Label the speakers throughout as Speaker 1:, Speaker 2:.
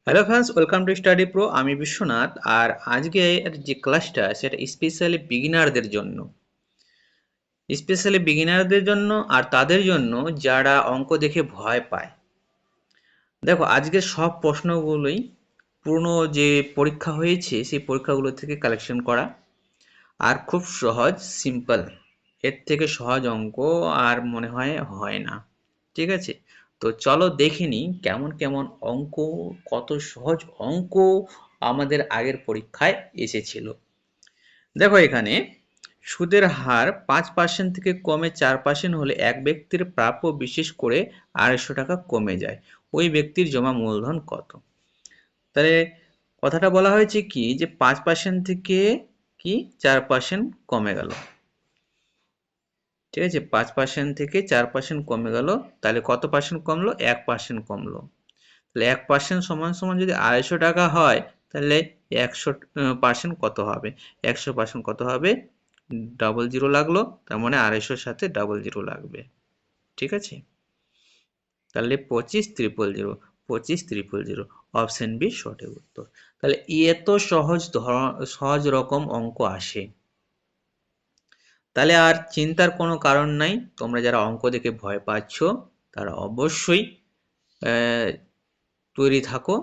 Speaker 1: Hello friends, welcome to study pro. আমি বিশ্বনাথ। আর আজকে যে ক্লাসটা সেটা স্পেশালি বিগিনারদের জন্য আর তাদের জন্য যারা অঙ্ক দেখে ভয় পায়। দেখো, আজকে সব প্রশ্নগুলোই পুরনো যে পরীক্ষা হয়েছে সেই পরীক্ষাগুলো থেকে কালেকশন করা, আর খুব সহজ, সিম্পল। এর থেকে সহজ অঙ্ক আর মনে হয় হয় না। ঠিক আছে, তো চলো দেখে নিই কেমন কেমন অঙ্ক, কত সহজ অঙ্ক আমাদের আগের পরীক্ষায় এসেছিল। দেখো এখানে সুদের হার 5% থেকে কমে 4% হলে এক ব্যক্তির প্রাপ্য বিশেষ করে 250 টাকা কমে যায়। ওই ব্যক্তির জমা মূলধন কত? তাহলে কথাটা বলা হয়েছে কি, যে 5% থেকে কি 4% কমে গেল। ঠিক আছে, 5% থেকে 4% কমে গেল। তাহলে কত পার্সেন্ট কমলো? 1% কমলো। তাহলে 1% সমান সমান যদি 250 টাকা হয়, তাহলে 100% কত হবে? 100% কত হবে? ডাবল জিরো লাগলো, তার মানে 250-র সাথে ডাবল জিরো লাগবে। ঠিক আছে, তাহলে 25,000, 25,000, অপশন বি সঠিক উত্তর। তাহলে এত সহজ রকম অঙ্ক আসে, তাহলে আর চিন্তার কোনো কারণ নাই। তোমরা যারা অঙ্ক দেখে ভয় পাচ্ছ তারা অবশ্যই তৈরি থাকো।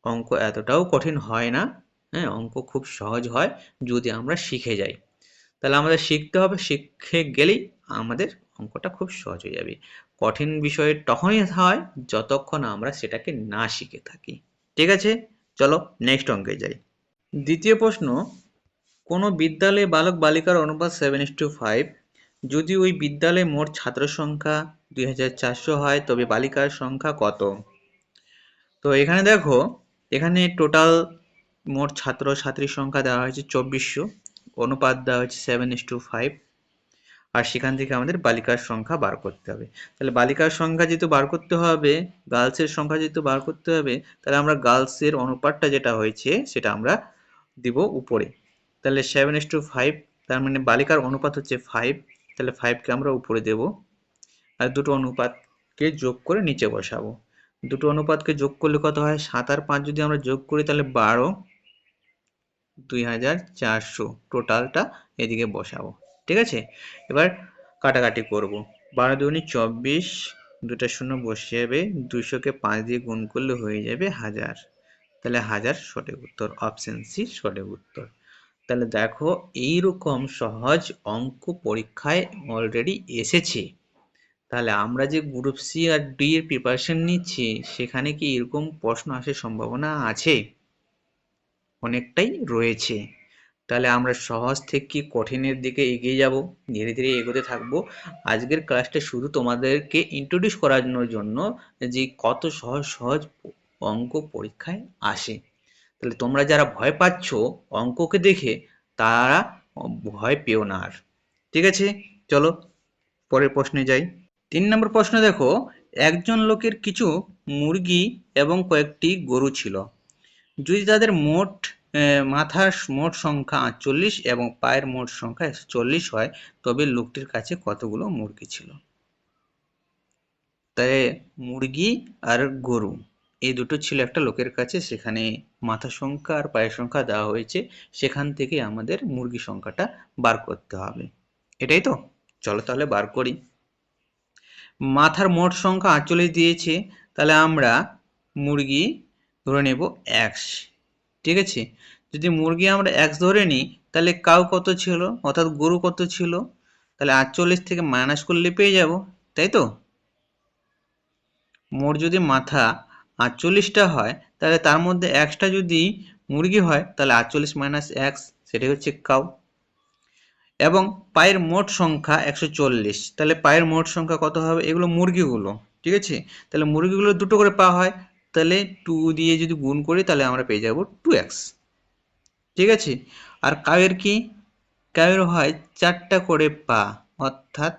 Speaker 1: অঙ্ক এতটাও কঠিন হয় না। হ্যাঁ, অঙ্ক খুব সহজ হয় যদি আমরা শিখে যাই। তাহলে আমাদের শিখতে হবে, শিখে গেলেই আমাদের অঙ্কটা খুব সহজ হয়ে যাবে। কঠিন বিষয় তখনই হয় যতক্ষণ আমরা সেটাকে না শিখে থাকি। ঠিক আছে, চলো নেক্সট অঙ্কে যাই। দ্বিতীয় প্রশ্ন, কোনো বিদ্যালয়ে বালক বালিকার অনুপাত 7:5। যদি ওই বিদ্যালয়ে মোট ছাত্র সংখ্যা 2400 হয় তবে বালিকার সংখ্যা কত? তো এখানে দেখো, এখানে টোটাল মোট ছাত্র ছাত্রীর সংখ্যা দেওয়া হয়েছে 2400, অনুপাত দেওয়া হয়েছে 7:5, আর সেখান থেকে আমাদের বালিকার সংখ্যা বার করতে হবে। তাহলে বালিকার সংখ্যা যেহেতু বার করতে হবে, গার্লসের সংখ্যা যেহেতু বার করতে হবে, তাহলে আমরা গার্লসের অনুপাতটা যেটা হয়েছে সেটা আমরা দিব উপরে। তাহলে 7:5, তার মানে বালিকার অনুপাত হচ্ছে 5, তাহলে 5কে আমরা উপরে দেব, আর দুটো অনুপাতকে যোগ করে নিচে বসাবো। দুটো অনুপাতকে যোগ করলে কত হয়? 7 আর 5 যদি আমরা যোগ করি তাহলে 12, 2400 টোটালটা এদিকে বসাবো। ঠিক আছে, এবার কাটাকাটি করব। 12 দুগুণে 24, দুটা শূন্য বসে যাবে, 200কে 5 দিয়ে গুণ করলে হয়ে যাবে 1000। তাহলে 1000 সঠিক উত্তর, অপশন সি সঠিক উত্তর। তাহলে দেখো, এইরকম সহজ অঙ্ক পরীক্ষায় অলরেডি এসেছে। তাহলে আমরা যে গ্রুপ সি আর ডি এর প্রিপারেশন নিচ্ছি, সেখানে কি এরকম প্রশ্ন আসার সম্ভাবনা আছে? অনেকটাই রয়েছে। তাহলে আমরা সহজ থেকে কঠিনের দিকে এগিয়ে যাব, ধীরে ধীরে এগোতে থাকবো। আজকের ক্লাসটা শুধু তোমাদেরকে ইন্ট্রোডিউস করানোর জন্য যে কত সহজ সহজ অঙ্ক পরীক্ষায় আসে। তাহলে তোমরা যারা ভয় পাচ্ছ অঙ্ককে দেখে, তারা ভয় পেও না আর। ঠিক আছে, চলো পরের প্রশ্নে যাই। 3 নম্বর প্রশ্ন দেখো, একজন লোকের কিছু মুরগি এবং কয়েকটি গরু ছিল। যদি তাদের মাথার মোট সংখ্যা 48 এবং পায়ের মোট সংখ্যা 140 হয় তবে লোকটির কাছে কতগুলো মুরগি ছিল? তাই মুরগি আর গরু এই দুটো ছিল একটা লোকের কাছে, সেখানে মাথার সংখ্যা আর পায়ের সংখ্যা দেওয়া হয়েছে, সেখান থেকে আমাদের মুরগি সংখ্যাটা বার করতে হবে। এটাই তো, চলো তাহলে বার করি। মাথার মোট সংখ্যা 48 দিয়েছে, তাহলে আমরা মুরগি ধরে নেব x। ঠিক আছে, যদি মুরগি আমরা x ধরে নিই, তাহলে কাউ কত ছিল, অর্থাৎ গরু কত ছিল? তাহলে 48 থেকে মাইনাস করলে পেয়ে যাব, তাই তো। মোট যদি মাথা 48টা হয়, তাহলে তার মধ্যে এক্সটা যদি মুরগি হয়, তাহলে 48 মাইনাস এক্স, সেটাই হচ্ছে কাউ। এবং পায়ের মোট সংখ্যা 140, তাহলে পায়ের মোট সংখ্যা কত হবে? এগুলো মুরগিগুলো, ঠিক আছে। তাহলে মুরগিগুলো দুটো করে পা হয়, তাহলে 2 দিয়ে যদি গুণ করি তাহলে আমরা পেয়ে যাব 2x। ঠিক আছে, আর কাউয়ের কি? কাউয়ের হয় 4টা করে পা, অর্থাৎ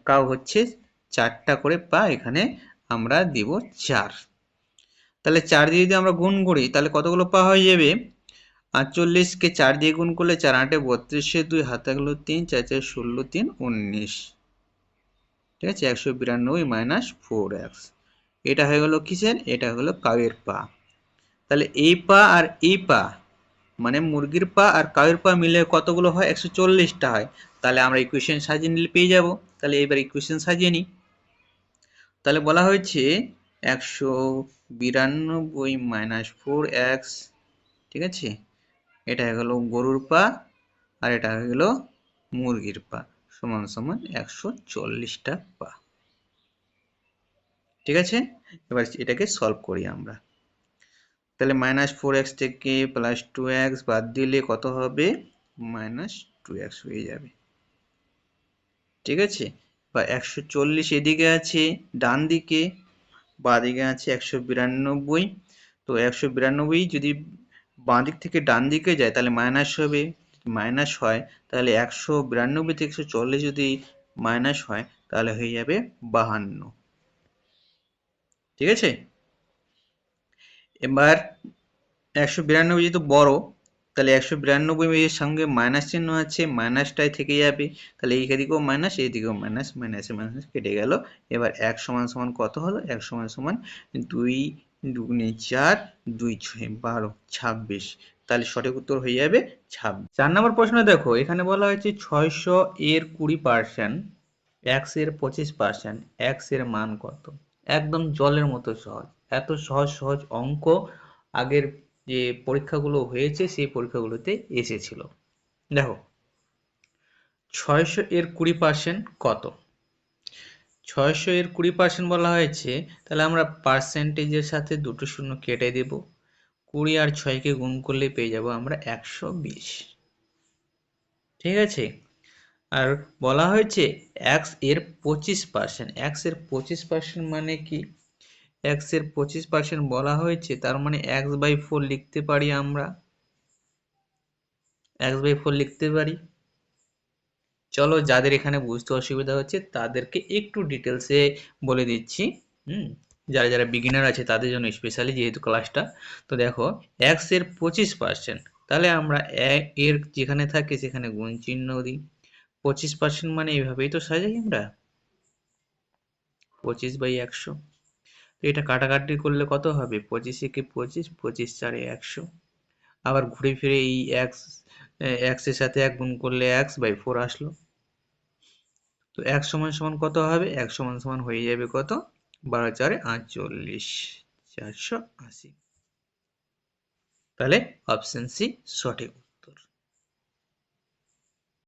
Speaker 1: কাউ হচ্ছে 4টা করে পা, এখানে আমরা দিব 4। তাহলে 4 দিয়ে যদি আমরা গুণ করি তাহলে কতগুলো পা হয়ে যাবে? 48কে 4 দিয়ে গুণ করলে 4 8 32, 2 হাতে গেল 3, 4 4 16, 3 19। ঠিক আছে, 192 মাইনাস 4x, এটা হয়ে গেল কিসের? এটা হলো কাউয়ের পা। তাহলে এই পা আর এই পা মানে মুরগির পা আর কাউয়ের পা মিলে কতগুলো হয়? 140টা হয়। তাহলে আমরা ইকুয়েশন সাজিয়ে নিলে পেয়ে যাব। তাহলে এবার ইকুয়েশন সাজিয়ে নিই। তাহলে বলা হয়েছে 192 মাইনাস 4x, ঠিক আছে, এটা হয়ে গেল গরুর পা আর এটা হয়ে গেল মুরগির পা, সমান সমান 140টা পা। ঠিক আছে, এবার এটাকে সলভ করি আমরা। তাহলে -4x থেকে +2x বাদ দিলে কত হবে? -2x হয়ে যাবে। ঠিক আছে, বা 140 এদিকে আছে ডান দিকে, বাঁ দিকে আছে 192। তো 192 যদি বাঁ দিক থেকে ডান দিকে যায় তাহলে মাইনাস হবে, মাইনাস হয় তাহলে 192 থেকে 140 যদি মাইনাস হয় তাহলে হয়ে যাবে 52। ঠিক আছে, এবার 192 যেহেতু বড়, তাহলে 192 এর সঙ্গে মাইনাস চিহ্ন আছে, মাইনাসটাই থেকে যাবে। তাহলে এই দিকেও মাইনাস, এই দিকেও মাইনাস, মাইনাসে মাইনাস কেটে গেল। এবার 1 সমান সমান কত হলো? 1 সমান সমান 2 দুগুণে 4, 2 6 12, 26। তাহলে সঠিক উত্তর হয়ে যাবে 26। 4 নম্বর প্রশ্ন দেখো, এখানে বলা হয়েছে 600 এর 20%, x এর 25%, x এর মান কত? একদম জলের মতো সহজ। এত সহজ সহজ অঙ্ক আগের যে পরীক্ষাগুলো হয়েছে সেই পরীক্ষাগুলোতে এসেছিল। দেখো 600 এর 20% কত? 600 এর 20% বলা হয়েছে, তাহলে আমরা পার্সেন্টেজের সাথে দুটো শূন্য কেটে দেব, 20 আর 6 কে গুণ করলে পেয়ে যাব আমরা 120। ঠিক আছে, আর বলা হয়েছে x এর 25%, x এর 25% মানে কি? x এর 25% বলা হয়েছে, তার মানে x/4 লিখতে পারি আমরা, x/4 লিখতে পারি। চলো, যাদের এখানে বুঝতে অসুবিধা হচ্ছে তাদেরকে একটু ডিটেলসে বলে দিচ্ছি। যারা যারা বিগিনার আছে তাদের জন্য স্পেশালি যেহেতু ক্লাসটা। তো দেখো x এর 25%, তাহলে আমরা এর যেখানে থাকে সেখানে গুণ চিহ্ন দিই। 25% মানে এইভাবেই তো সাজাই আমরা, 25/100। তো এটা কাটাকাটি করলে কত হবে? 25 একে 25, 25 4 100। আবার ঘুরে ফিরে এই x এর সাথে 1 গুণ করলে x/4 আসলো। তো 1 সমান সমান কত হবে? 1 সমান সমান হয়ে যাবে কত? 12 4 48, 480। তাহলে অপশন সি সঠিক উত্তর।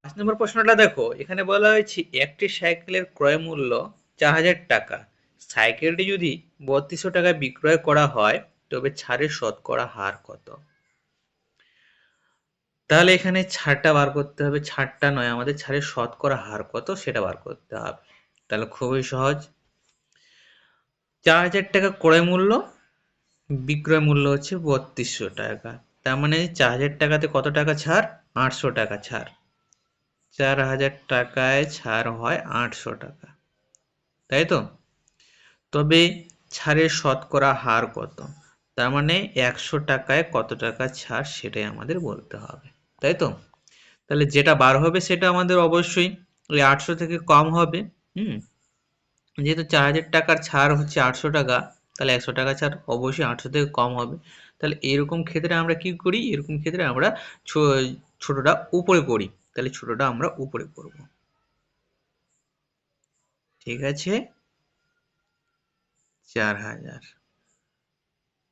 Speaker 1: 5 নম্বর প্রশ্নটা দেখো, এখানে বলা হয়েছে একটি সাইকেলের ক্রয় মূল্য 4000 টাকা। সাইকেলটি যদি 3200 টাকায় বিক্রয় করা হয় তবে ছাড়ের শতকরা হার কত? তাহলে এখানে ছাড়টা বার করতে হবে, ছাড়টা নয়, আমাদের ছাড়ের শতকরা হার কত সেটা বার করতে হবে। তাহলে খুবই সহজ, 4000 টাকা ক্রয় মূল্য, বিক্রয় মূল্য হচ্ছে 3200 টাকা। তার মানে 4000 টাকাতে কত টাকা ছাড়? 800 টাকা ছাড়। 4000 টাকায় ছাড় হয় 800 টাকা, তাই তো? তবে ছাড়ের শতকরা হার কত? তার মানে 100 টাকায় কত টাকা ছাড় সেটাই আমাদের বলতে হবে, তাই তো? তাহলে যেটা বার হবে সেটা আমাদের অবশ্যই ওই 800 থেকে কম হবে। যেহেতু 4000 টাকার ছাড় হচ্ছে 800 টাকা, তাহলে 100 টাকা ছাড় অবশ্যই 800 থেকে কম হবে। তাহলে এরকম ক্ষেত্রে আমরা কি করি? এরকম ক্ষেত্রে আমরা ছোটটা উপরে করি। তাহলে ছোটটা আমরা উপরে করব। ঠিক আছে, 4000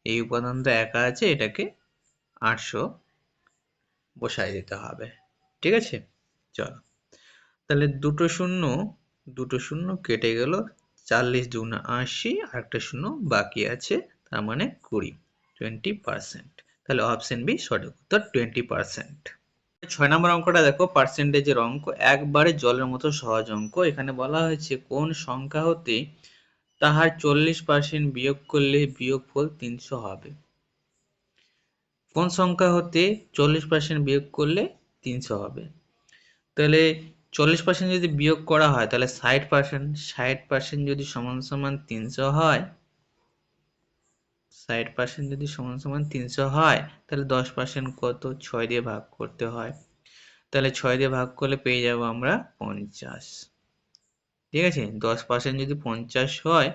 Speaker 1: এই উপাদানটা একা আছে, এটাকে 800 বসাই দিতে হবে। ঠিক আছে, চলো, তাহলে দুটো শূন্য কেটে গেল, 40 দুগুণে 80, আর একটা শূন্য বাকি আছে, তার মানে 20, 20%। তাহলে অপশন বি সঠিক উত্তর, 20%। 6 নম্বর অঙ্কটা দেখো, পার্সেন্টেজের অঙ্ক, একবারে জলের মতো সহজ অঙ্ক। এখানে বলা হয়েছে কোন সংখ্যা হতে তাহার 40% বিয়োগ করলে বিয়োগফল 300 হবে? কোন সংখ্যা হতে 40% বিয়োগ করলে 300 হবে? তাহলে 40% যদি বিয়োগ করা হয় তাহলে 60% যদি সমান সমান 300 হয়, 60% যদি সমান সমান 300 হয়, তাহলে 10% কত? 6 দিয়ে ভাগ করতে হয়। তাহলে 6 দিয়ে ভাগ করলে পেয়ে যাব আমরা 50। ঠিক আছে, 10% যদি 50 হয়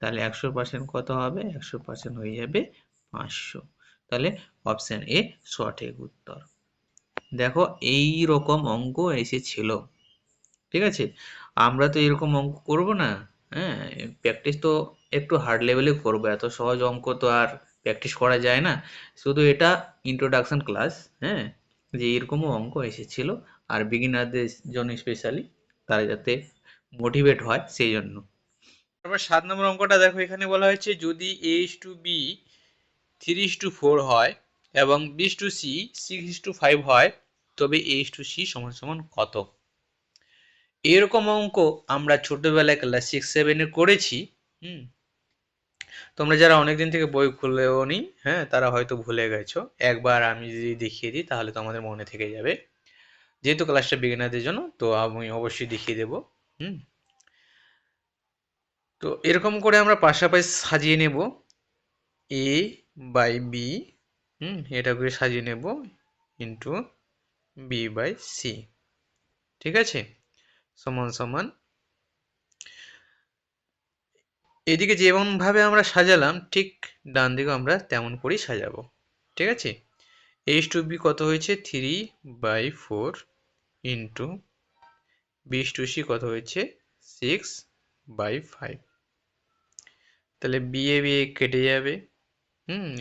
Speaker 1: তাহলে 100% কত হবে? 100% হয়ে যাবে 500। তাহলে অপশন এ সঠিক উত্তর। দেখো এই রকম অঙ্ক এসেছিল, ঠিক আছে? আমরা তো এরকম অঙ্ক করব না, হ্যাঁ? প্র্যাকটিস তো একটু হার্ড লেভেলে করবো, এত সহজ অঙ্ক তো আর প্র্যাকটিস করা যায় না। শুধু এটা ইন্ট্রোডাকশন ক্লাস, হ্যাঁ? যে এরকমও অঙ্ক এসেছিল, আর বিগিনারদের জন্য স্পেশালি, তারা যাতে মোটিভেট হয় সেই জন্য। তারপর 7 নম্বর অঙ্কটা দেখো, এখানে বলা হয়েছে যদি A:B 3:4 হয় এবং B:C 6:5 হয়, তবে A:C সমান কত? এরকম অঙ্ক আমরা ছোটবেলায় ক্লাস 6-7 করেছি। তোমরা যারা অনেকদিন থেকে বই খুলেওনি, হ্যাঁ, তারা হয়তো ভুলে গেছো। একবার আমি যদি দেখিয়ে দিই তাহলে তো আমাদের মনে থেকে যাবে। যেহেতু ক্লাসটা বিগিনারদের জন্য, তো আমি অবশ্যই দেখিয়ে দেবো। তো এরকম করে আমরা পাশাপাশি সাজিয়ে নেব A/B, এটা করে সাজিয়ে নেব ইন্টু B/C, ঠিক আছে? সমান এদিকে যেমনভাবে আমরা সাজালাম ঠিক ডান দিকে আমরা তেমন করেই সাজাবো, ঠিক আছে? H2B কত হয়েছে? 3/4 ইন্টু B/C কত হয়েছে? 6/5। তাহলে B এ কেটে যাবে,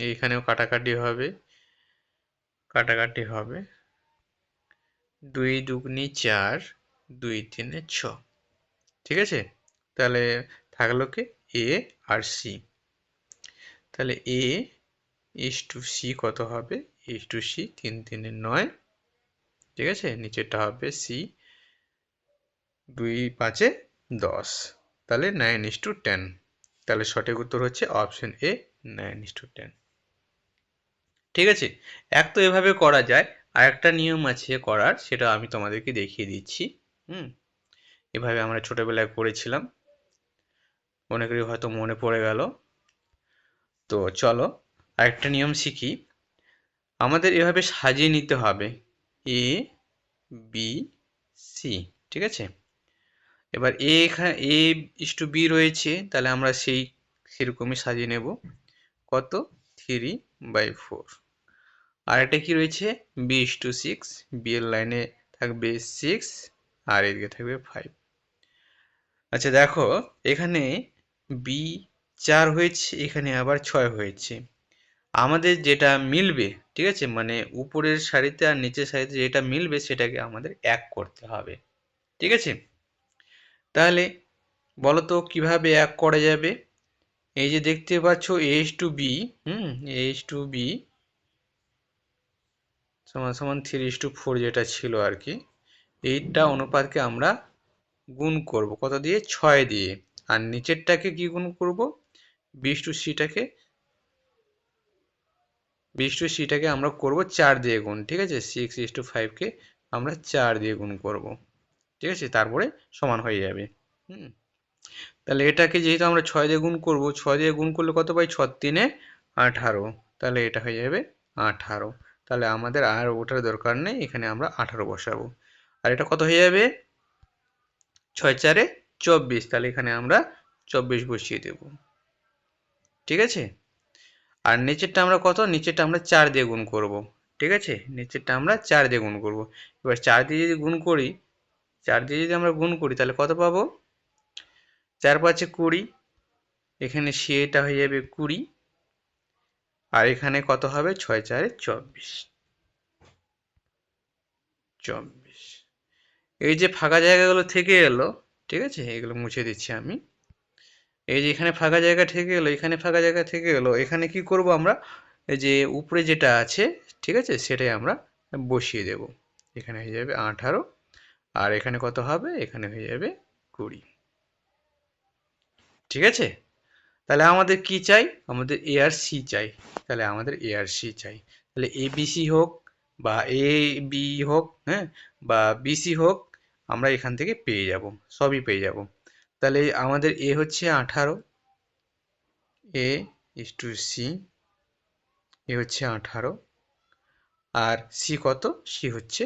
Speaker 1: এইখানেও কাটাকাটি হবে, 2 দুগুনি 4, 2 3 6, ঠিক আছে? তাহলে থাকলো কি A আর C। তাহলে A:C কত হবে? A:C 3 3 9, ঠিক আছে? নিচেরটা হবে C 2 5 10, তাহলে 9:10। তাহলে সঠিক উত্তর হচ্ছে অপশন এ 9:10, ঠিক আছে? এক তো এভাবে করা যায়, আর একটা নিয়ম আছে করার, সেটা আমি তোমাদেরকে দেখিয়ে দিচ্ছি। এভাবে আমরা ছোটবেলায় করেছিলাম, অনেকেরই হয়তো মনে পড়ে গেল। তো চলো আরেকটা নিয়ম শিখি। আমাদের এভাবে সাজিয়ে নিতে হবে A/B/C, ঠিক আছে? এবার A:B রয়েছে, তাহলে আমরা সেরকমই সাজিয়ে নেব। কত? 3/4। আর এটা কি রয়েছে? B:6, B এর লাইনে থাকবে 6 আর এদিকে থাকবে 5। আচ্ছা দেখো, এখানে B 4 হয়েছে, এখানে আবার 6 হয়েছে। আমাদের যেটা মিলবে, ঠিক আছে, মানে উপরের সারিতে আর নিচের সারিতে যেটা মিলবে সেটাকে আমাদের এক করতে হবে, ঠিক আছে? তাহলে বলো তো কিভাবে এক করা যাবে? এই যে দেখতে পাচ্ছ A:B, A:B সমান 3:4 যেটা ছিল আর কি, এইটা অনুপাতকে আমরা গুণ করব কত দিয়ে? 6 দিয়ে। আর নিচেরটাকে কি গুণ করব? B/C টাকে আমরা করব 4 দিয়ে গুণ, ঠিক আছে? 6:5 কে আমরা 4 দিয়ে গুণ করব, ঠিক আছে? তারপরে সমান হয়ে যাবে। তাহলে এটাকে যেহেতু আমরা 6 দিয়ে গুণ করব, 6 দিয়ে গুণ করলে কত পাই? 6 3 18, তাহলে এটা হয়ে যাবে 18। তাহলে আমাদের আর ওটার দরকার নেই, এখানে আমরা 18 বসাবো। আর এটা কত হয়ে যাবে? 6 4 24, তাহলে এখানে আমরা 24 বসিয়ে দেব, ঠিক আছে? আর নিচেরটা আমরা কত? নিচেরটা আমরা 4 দিয়ে গুণ করব, ঠিক আছে? নিচেরটা আমরা 4 দিয়ে গুণ করব। এবার 4 দিয়ে যদি গুণ করি, 4 দিয়ে যদি আমরা গুণ করি তাহলে কত পাবো? 4 5 20, এখানে সেটা হয়ে যাবে 20, আর এখানে কত হবে? 6 4 24। এই যে ফাঁকা জায়গাগুলো থেকে এলো, ঠিক আছে? এগুলো মুছে দিচ্ছি আমি। এই যে এখানে ফাঁকা জায়গা থেকে এলো, এখানে ফাঁকা জায়গা থেকে এলো, এখানে কি করব আমরা? এই যে উপরে যেটা আছে, ঠিক আছে, সেটাই আমরা বসিয়ে দেব। এখানে হয়ে যাবে 18, আর এখানে কত হবে? এখানে হয়ে যাবে 20, ঠিক আছে? তাহলে আমাদের কি চাই? আমাদের এ আর সি চাই। তাহলে আমাদের এ আর সি চাই। তাহলে ABC হোক বা AB হোক, হ্যাঁ, বা BC হোক, আমরা এখান থেকে পেয়ে যাব, সবই পেয়ে যাব। তাহলে আমাদের এ হচ্ছে 18, A:C, এ হচ্ছে 18, আর সি কত? সি হচ্ছে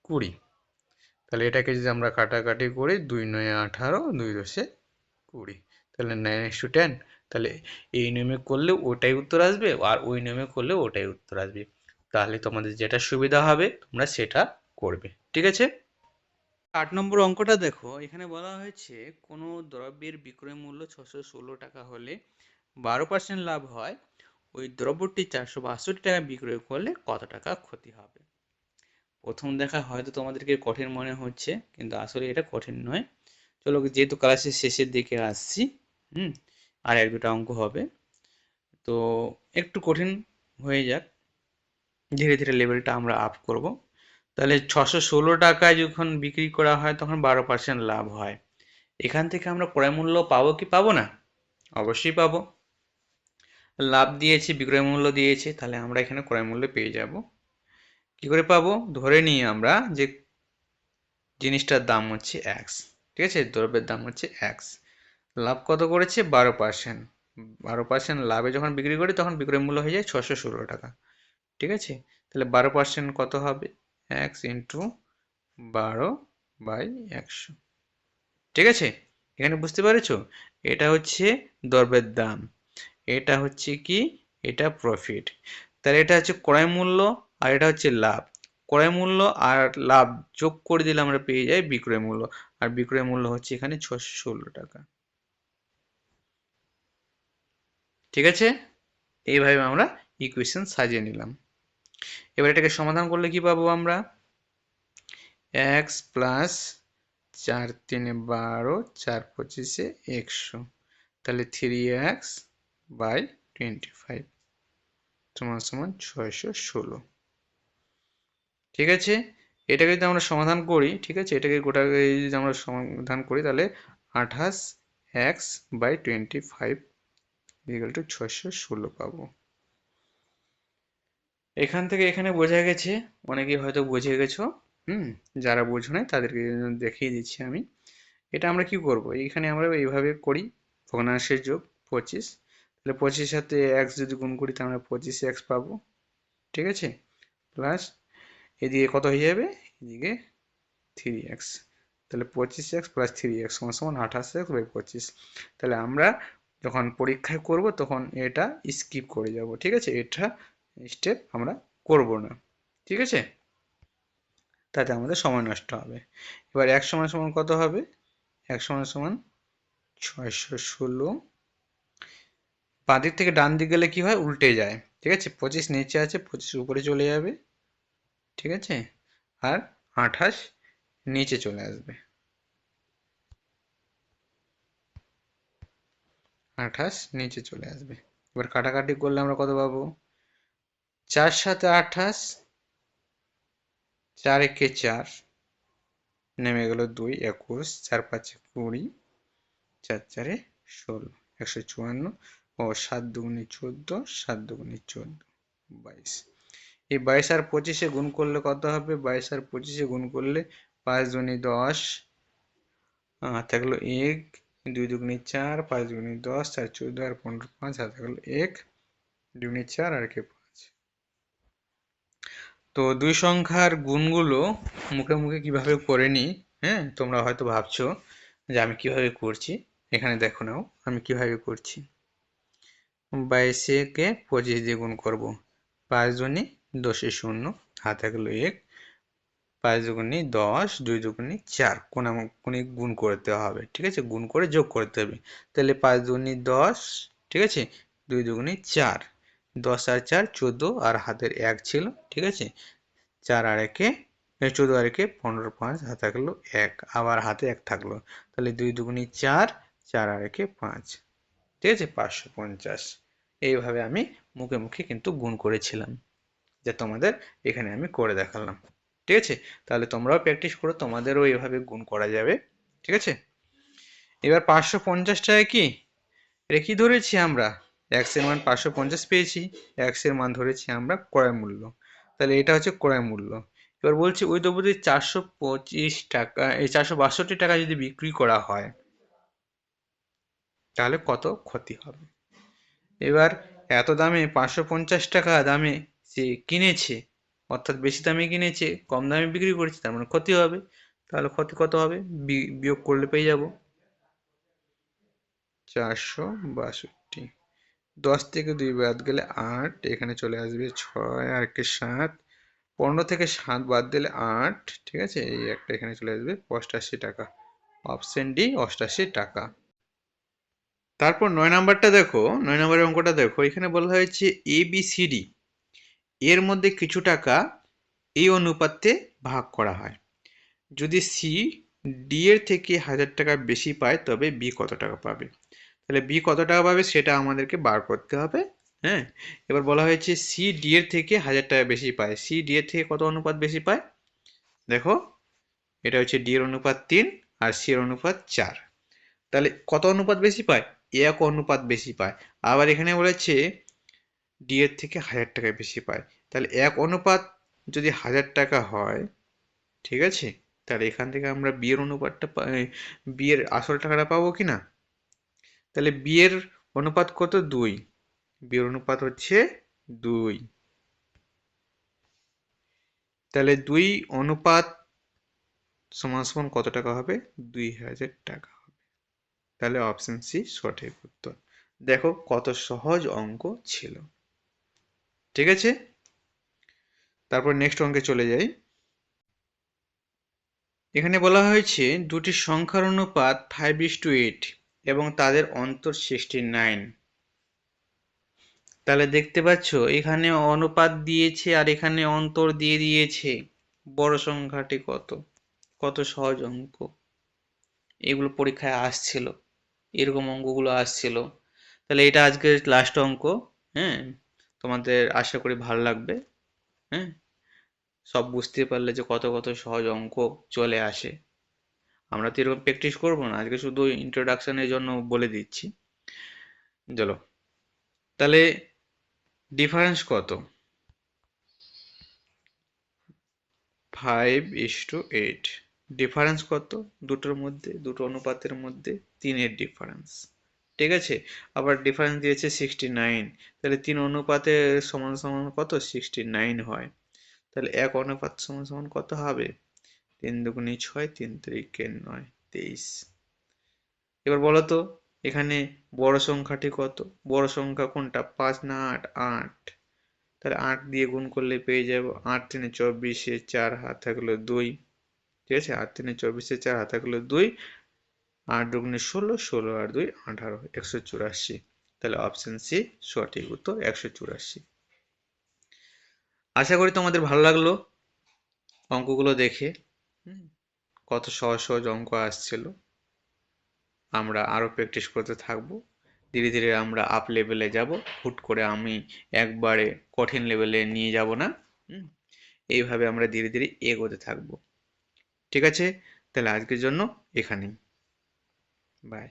Speaker 1: 20। তাহলে এটাকে যদি আমরা কাটাকাটি করি, 2 9 18, 2 10 20, তাহলে 9:10, তাহলে এই নিয়মে করলে ওটাই উত্তর আসবে আর ওই নিয়মে করলে ওটাই উত্তর আসবে। তাহলে তোমাদের যেটা সুবিধা হবে তোমরা সেটা করবে, ঠিক আছে। 8 নম্বর অঙ্কটা দেখো, এখানে বলা হয়েছে কোনো দ্রব্যের বিক্রয় মূল্য 616 টাকা হলে 12% লাভ হয়, ওই দ্রব্যটি 462 টাকা বিক্রয় করলে কত টাকা ক্ষতি হবে। প্রথম দেখা হয়তো তোমাদেরকে কঠিন মনে হচ্ছে, কিন্তু আসলে এটা কঠিন নয়। চলো, যেহেতু ক্লাসের শেষের দিকে আসছি, আর 1-2টা অঙ্ক হবে, তো একটু কঠিন হয়ে যাক, ধীরে ধীরে লেভেলটা আমরা আপ করব। তাহলে 616 টাকায় যখন বিক্রি করা হয় তখন 12% লাভ হয়। এখান থেকে আমরা ক্রয় মূল্য পাবো কি পাবো না? অবশ্যই পাবো। লাভ দিয়েছে, বিক্রয় মূল্য দিয়েছে, তাহলে আমরা এখানে ক্রয় মূল্য পেয়ে যাব। কি করে পাবো? ধরে নিই আমরা যে জিনিসটার দাম হচ্ছে এক্স, ঠিক আছে, দ্রব্যের দাম হচ্ছে এক্স, লাভ কত করেছে? 12%। 12% লাভে যখন বিক্রি করি তখন বিক্রয় মূল্য হয়ে যায় 616 টাকা, ঠিক আছে। তাহলে 12% কত হবে? এক্স ইন্টু 12/100, ঠিক আছে। এখানে বুঝতে পেরেছো? এটা হচ্ছে দ্রব্যের দাম, এটা হচ্ছে কি, এটা প্রফিট। তাহলে এটা হচ্ছে ক্রয় মূল্য আর এটা হচ্ছে লাভ। ক্রয় মূল্য আর লাভ যোগ করে দিলে আমরা পেয়ে যাই বিক্রয় মূল্য, আর বিক্রয় মূল্য হচ্ছে এখানে 616 টাকা, ঠিক আছে। এইভাবে আমরা ইকুয়েশন সাজিয়ে নিলাম। এবার এটাকে সমাধান করলে কি পাবো আমরা? এক্স প্লাস 4×3=12, 4×25=100, তাহলে 3x/25 সমান সমান 616, ঠিক আছে। এটাকে যদি আমরা সমাধান করি, ঠিক আছে, এটাকে গোটাকে যদি আমরা সমাধান করি তাহলে 28x/25 = 616 পাবো। এখান থেকে এখানে বোঝা গেছে, অনেকেই হয়তো বুঝে গেছো, যারা বোঝো নাই তাদেরকে দেখিয়ে দিচ্ছি আমি। এটা আমরা কি করব, এখানে আমরা এইভাবে করি, ভগ্নাংশের যোগ 25, তাহলে 25 সাথে এক্স যদি গুণ করি তাহলে আমরা 25x পাবো, ঠিক আছে, প্লাস এদিকে কত হয়ে যাবে, এদিকে 3x, তাহলে 25x প্লাস 3x সমান সমান 28x/25। তাহলে আমরা যখন পরীক্ষায় করব তখন এটা স্কিপ করে যাব, ঠিক আছে, এটা স্টেপ আমরা করব না, ঠিক আছে, তাতে আমাদের সময় নষ্ট হবে। এবার এক সমান সমান কত হবে? এক সমান সমান 616, বাঁ দিক থেকে ডান দিক গেলে কি হয়, উল্টে যায়, ঠিক আছে, 25 নিচে আছে, 25 উপরে চলে যাবে, ঠিক আছে, আর 28 নিচে চলে আসবে, 28 নিচে চলে আসবে। এবার কাটাকাটি করলে আমরা কত পাবো? 4 7 28, 4 একে 4, নেমে গেল 2, 21, 4 5 20, 4 4 16, 154, ও 7 2 14, 7 2 14, 22। এই 22 আর 25-এ গুণ করলে কত হবে? 22 আর 25-এ গুণ করলে 5 2 10, থাকলো 1, 2 2 4, 5 2 10, 4 14 আর 15 5, হাতে গেল 1, 2 4 আর কে 5। তো দুই সংখ্যার গুণগুলো মুখে মুখে কিভাবে করে নিই, তোমরা হয়তো ভাবছো যে আমি কিভাবে করছি। এখানে দেখো নাও আমি কিভাবে করছি। 22-কে 25 দিয়ে গুণ করব, 5 দুগুণে 10 0, হাতে গেল 1, 5 দুগুণে 10, 2 দুগুণে 4, কোণে গুণ করতে হবে, ঠিক আছে, গুণ করে যোগ করতে হবে। তাহলে 5 দুগুণে 10, ঠিক আছে, 2 দুগুণে 4, 10 আর 4 14, আর হাতের 1 ছিল, ঠিক আছে, 4 আর 1 14 আর 1 15, 5 হাতে থাকলো 1, আবার হাতে 1 থাকলো, তাহলে 2 দুগুণে 4, 4 আর 1 5, ঠিক আছে, 550। এইভাবে আমি মুখে মুখে কিন্তু গুণ করেছিলাম, যা তোমাদের এখানে আমি করে দেখালাম, ঠিক আছে। তাহলে তোমরাও প্র্যাকটিস করো, তোমাদেরও এইভাবে গুণ করা যাবে, ঠিক আছে। এবার 550 টাকা কি, এটা কি ধরেছি আমরা? x এর মান 550 পেয়েছি, x এর মান ধরেছি আমরা ক্রয় মূল্য, তাহলে এটা হচ্ছে ক্রয় মূল্য। এবার বলছি ওই দ্রব্যটি 425 টাকা, এই 462 টাকা যদি বিক্রি করা হয় তাহলে কত ক্ষতি হবে। এবার এত দামে 550 টাকা দামে সে কিনেছে, অর্থাৎ বেশি দামে কিনেছে, কম দামে বিক্রি করেছে, তার মানে ক্ষতি হবে। তাহলে ক্ষতি কত হবে? বিয়োগ করলে পেয়ে যাব 462। 10 থেকে 2 বাদ গেলে 8, এখানে চলে আসবে 6 আর একটা 7। 15 থেকে 7 বাদ দিলে 8, ঠিক আছে, এই একটা এখানে চলে আসবে 88 টাকা। অপশন ডি 88 টাকা। তারপর 9 নাম্বারটা দেখো, 9 নম্বরের অঙ্কটা দেখো, এখানে বলা হয়েছে ABCD এর মধ্যে কিছু টাকা এই অনুপাতে ভাগ করা হয়। যদি সি ডি এর থেকে 1000 টাকা বেশি পায় তবে বি কত টাকা পাবে। তাহলে বি কত টাকা পাবে সেটা আমাদেরকে বার করতে হবে। হ্যাঁ, এবার বলা হয়েছে সি ডি এর থেকে 1000 টাকা বেশি পায়। সি ডি এর থেকে কত অনুপাত বেশি পায়? দেখো, এটা হচ্ছে ডি এর অনুপাত 3 আর সি এর অনুপাত 4। তাহলে কত অনুপাত বেশি পায়? 1 অনুপাত বেশি পায়। আবার এখানে বলেছে ডি এর থেকে 1000 টাকা বেশি পায়। তাহলে 1 অনুপাত যদি 1000 টাকা হয়, ঠিক আছে, তাহলে এখান থেকে আমরা বি এর অনুপাতটা বি এর আসল টাকাটা পাবো কি না? তাহলে বি এর অনুপাত কত? 2। বি এর অনুপাত হচ্ছে 2। তাহলে 2 অনুপাত সমান সমান কত টাকা হবে? 2000 টাকা হবে। তাহলে অপশন সি সঠিক উত্তর। দেখো কত সহজ অঙ্ক ছিল। ঠিক আছে, তারপর নেক্সট অঙ্কে চলে যাই। এখানে বলা হয়েছে দুটি সংখ্যার অনুপাত 5:8 এবং তাদের অন্তর 69। তাহলে দেখতে পাচ্ছ এখানে অনুপাত দিয়েছে আর এখানে অন্তর দিয়ে দিয়েছে। বড় সংখ্যাটি কত? কত সহজ অঙ্ক, এগুলো পরীক্ষায় আসছিল, এরকম অঙ্কগুলো আসছিল। তাহলে এটা আজকের লাস্ট অঙ্ক। হ্যাঁ, তোমাদের আশা করি ভালো লাগবে। হ্যাঁ, সব বুঝতে পারলে যে কত কত সহজ অঙ্ক চলে আসে। আমরা তো এরকম প্র্যাকটিস করবো না, আজকে শুধু ইন্ট্রোডাকশনের জন্য বলে দিচ্ছি। চলো, তাহলে ডিফারেন্স কত? 5:8। ডিফারেন্স কত দুটোর মধ্যে? দুটো অনুপাতের মধ্যে 3-এর ডিফারেন্স। ঠিক আছে, আবার ডিফারেন্স দিয়েছে 69। তাহলে 3 অনুপাতে সমান সমান কত? 69 হয়। তাহলে 1 অনুপাত সমান সমান কত হবে? 3 দুগুণে 6, 3 তিরিকে 9, 23। এবার বলো তো এখানে বড় সংখ্যাটি কত? বড় সংখ্যা কোনটা? 5 না 8? 8। তাহলে 8 দিয়ে গুণ করলে পেয়ে যাব 8 3 24, 4 হাত থাকলো 2। ঠিক আছে, 8 3 24, 4 হাত থাকলো 2। 8 দুগুণে 16, 16 আর 2 18, 184। তাহলে অপশন সি সঠিক উত্তর, 184। আশা করি তোমাদের ভালো লাগলো অঙ্কগুলো দেখে। কত সহজ সহজ অঙ্ক আসছিল। আমরা আরো প্র্যাকটিস করতে থাকবো। ধীরে ধীরে আমরা আপ লেভেলে যাব। হুট করে আমি একবারে কঠিন লেভেলে নিয়ে যাব না। এইভাবে আমরা ধীরে ধীরে এগোতে থাকবো। ঠিক আছে, তাহলে আজকের জন্য এখানেই। বাই।